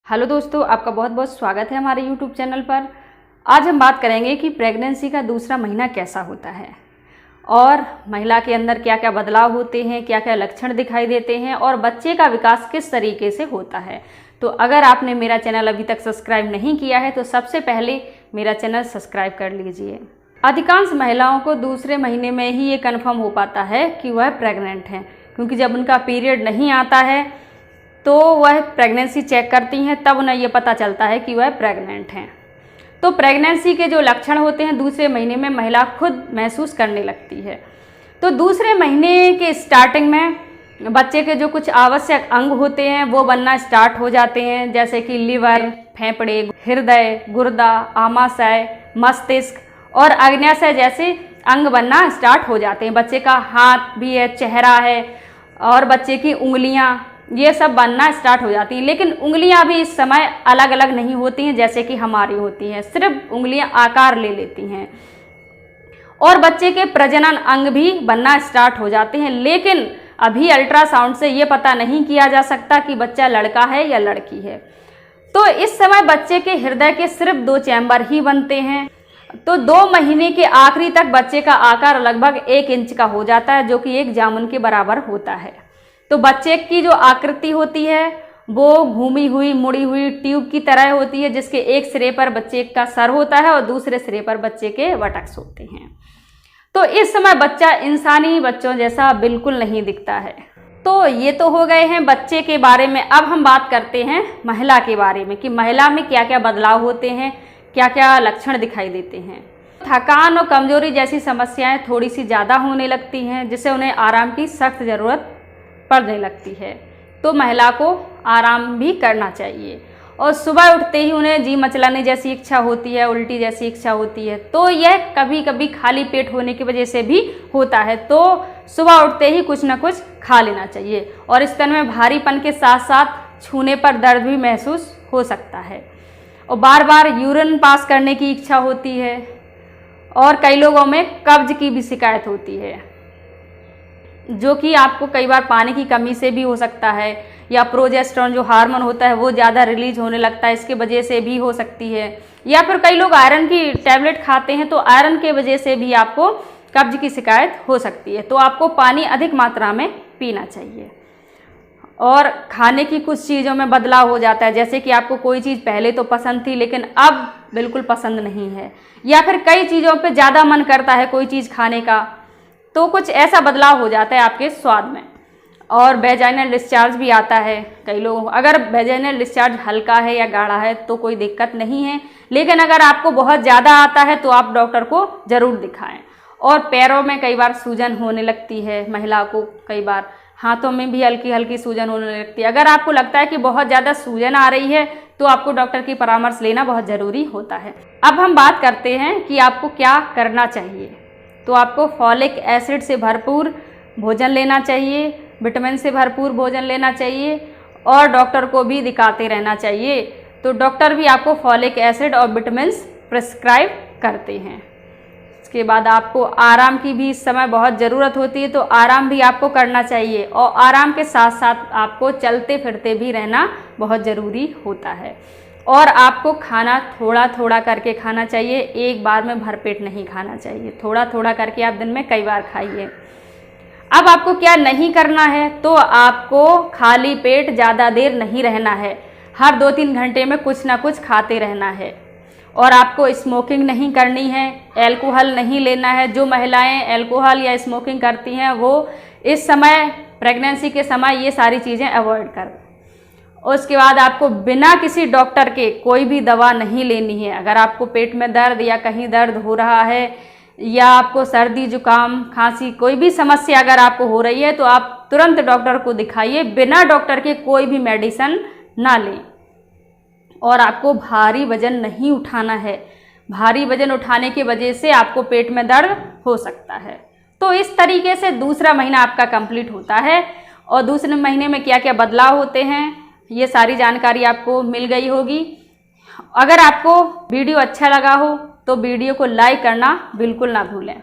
Hello दोस्तों, आपका बहुत बहुत स्वागत है हमारे यूट्यूब चैनल पर। आज हम बात करेंगे कि प्रेगनेंसी का दूसरा महीना कैसा होता है और महिला के अंदर क्या क्या बदलाव होते हैं, क्या क्या लक्षण दिखाई देते हैं और बच्चे का विकास किस तरीके से होता है। तो अगर आपने मेरा चैनल अभी तक सब्सक्राइब नहीं किया है तो सबसे पहले मेरा चैनल सब्सक्राइब कर लीजिए। अधिकांश महिलाओं को दूसरे महीने में ही ये कन्फर्म हो पाता है कि वह प्रेग्नेंट हैं, क्योंकि जब उनका पीरियड नहीं आता है तो वह प्रेगनेंसी चेक करती हैं, तब उन्हें ये पता चलता है कि वह प्रेग्नेंट हैं। तो प्रेगनेंसी के जो लक्षण होते हैं दूसरे महीने में महिला खुद महसूस करने लगती है। तो दूसरे महीने के स्टार्टिंग में बच्चे के जो कुछ आवश्यक अंग होते हैं वो बनना स्टार्ट हो जाते हैं, जैसे कि लिवर, फेफड़े, हृदय, गुर्दा, आमाशय, मस्तिष्क और अग्न्याशय जैसे अंग बनना स्टार्ट हो जाते हैं। बच्चे का हाथ भी है, चेहरा है और बच्चे की उंगलियां, ये सब बनना स्टार्ट हो जाती हैं। लेकिन उंगलियां भी इस समय अलग अलग नहीं होती हैं जैसे कि हमारी होती हैं, सिर्फ उंगलियां आकार ले लेती हैं। और बच्चे के प्रजनन अंग भी बनना स्टार्ट हो जाते हैं, लेकिन अभी अल्ट्रासाउंड से ये पता नहीं किया जा सकता कि बच्चा लड़का है या लड़की है। तो इस समय बच्चे के हृदय के सिर्फ 2 चैम्बर ही बनते हैं। तो 2 महीने के आखिरी तक बच्चे का आकार लगभग 1 इंच का हो जाता है, जो कि एक जामुन के बराबर होता है। तो बच्चे की जो आकृति होती है वो घूमी हुई, मुड़ी हुई ट्यूब की तरह होती है, जिसके एक सिरे पर बच्चे का सर होता है और दूसरे सिरे पर बच्चे के वटक्स होते हैं। तो इस समय बच्चा इंसानी बच्चों जैसा बिल्कुल नहीं दिखता है। तो ये तो हो गए हैं बच्चे के बारे में। अब हम बात करते हैं महिला के बारे में कि महिला में क्या क्या बदलाव होते हैं, क्या क्या लक्षण दिखाई देते हैं। थकान और कमजोरी जैसी समस्याएं थोड़ी सी ज़्यादा होने लगती हैं, जिससे उन्हें आराम की सख्त ज़रूरत पड़ने लगती है। तो महिला को आराम भी करना चाहिए। और सुबह उठते ही उन्हें जी मचलाने जैसी इच्छा होती है, उल्टी जैसी इच्छा होती है। तो यह कभी कभी खाली पेट होने की वजह से भी होता है। तो सुबह उठते ही कुछ ना कुछ खा लेना चाहिए। और स्तन में भारीपन के साथ साथ छूने पर दर्द भी महसूस हो सकता है। और बार बार यूरिन पास करने की इच्छा होती है। और कई लोगों में कब्ज की भी शिकायत होती है, जो कि आपको कई बार पानी की कमी से भी हो सकता है, या प्रोजेस्टेरोन जो हार्मोन होता है वो ज़्यादा रिलीज होने लगता है, इसके वजह से भी हो सकती है। या फिर कई लोग आयरन की टैबलेट खाते हैं, तो आयरन के वजह से भी आपको कब्ज की शिकायत हो सकती है। तो आपको पानी अधिक मात्रा में पीना चाहिए। और खाने की कुछ चीज़ों में बदलाव हो जाता है, जैसे कि आपको कोई चीज़ पहले तो पसंद थी लेकिन अब बिल्कुल पसंद नहीं है, या फिर कई चीज़ों पर ज़्यादा मन करता है कोई चीज़ खाने का, तो कुछ ऐसा बदलाव हो जाता है आपके स्वाद में। और वेजाइनल डिस्चार्ज भी आता है कई लोगों को। अगर वेजाइनल डिस्चार्ज हल्का है या गाढ़ा है तो कोई दिक्कत नहीं है, लेकिन अगर आपको बहुत ज़्यादा आता है तो आप डॉक्टर को ज़रूर दिखाएं। और पैरों में कई बार सूजन होने लगती है महिला को, कई बार हाथों में भी हल्की हल्की सूजन होने लगती है। अगर आपको लगता है कि बहुत ज़्यादा सूजन आ रही है तो आपको डॉक्टर की परामर्श लेना बहुत ज़रूरी होता है। अब हम बात करते हैं कि आपको क्या करना चाहिए। तो आपको फॉलिक एसिड से भरपूर भोजन लेना चाहिए, विटामिन से भरपूर भोजन लेना चाहिए और डॉक्टर को भी दिखाते रहना चाहिए। तो डॉक्टर भी आपको फॉलिक एसिड और विटामिन प्रिस्क्राइब करते हैं। इसके बाद आपको आराम की भी इस समय बहुत ज़रूरत होती है, तो आराम भी आपको करना चाहिए। और आराम के साथ साथ आपको चलते फिरते भी रहना बहुत ज़रूरी होता है। और आपको खाना थोड़ा थोड़ा करके खाना चाहिए, एक बार में भरपेट नहीं खाना चाहिए। थोड़ा थोड़ा करके आप दिन में कई बार खाइए। अब आपको क्या नहीं करना है, तो आपको खाली पेट ज़्यादा देर नहीं रहना है। हर 2-3 घंटे में कुछ ना कुछ खाते रहना है। और आपको स्मोकिंग नहीं करनी है, एल्कोहल नहीं लेना है। जो महिलाएं एल्कोहल या स्मोकिंग करती हैं वो इस समय प्रेगनेंसी के समय ये सारी चीज़ें अवॉइड कर। उसके बाद आपको बिना किसी डॉक्टर के कोई भी दवा नहीं लेनी है। अगर आपको पेट में दर्द या कहीं दर्द हो रहा है, या आपको सर्दी जुकाम खांसी कोई भी समस्या अगर आपको हो रही है, तो आप तुरंत डॉक्टर को दिखाइए। बिना डॉक्टर के कोई भी मेडिसिन ना लें। और आपको भारी वजन नहीं उठाना है। भारी वजन उठाने की वजह से आपको पेट में दर्द हो सकता है। तो इस तरीके से दूसरा महीना आपका कंप्लीट होता है। और दूसरे महीने में क्या क्या बदलाव होते हैं ये सारी जानकारी आपको मिल गई होगी। अगर आपको वीडियो अच्छा लगा हो तो वीडियो को लाइक करना बिल्कुल ना भूलें।